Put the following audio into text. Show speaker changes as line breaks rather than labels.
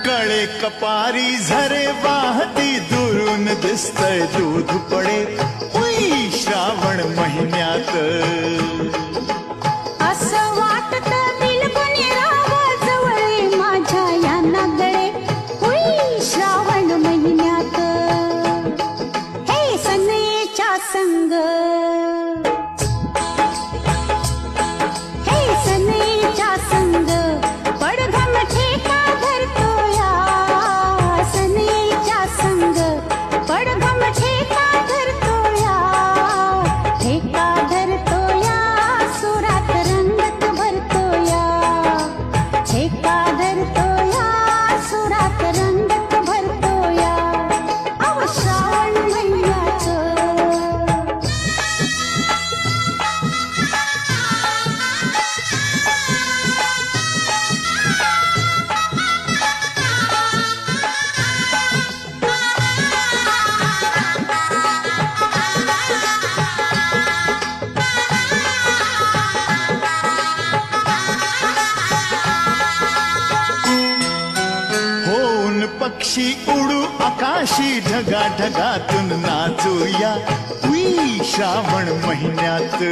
कळे कपारी झरे वाहती दुरून दिसतय दूध पडे उई श्रावण महिन्यात
असं वाटत बिलकुल राव जवळ माझ्या या नागडे होई श्रावण महिन्यात हे सनेच्या संग हे सनेच्या संग पडघम ठेका धरतो या सनेच्या संग पडघम ठेका धरतो या ठेका धरतो या सुरात रंगत भरतो या ठेका धरतो या सुरात रंगत भरतो या अव श्रावण महिन्याचं
होऊन पक्षी उडू आकाशी ढगा ढगातून नाचूया उई श्रावण महिन्यात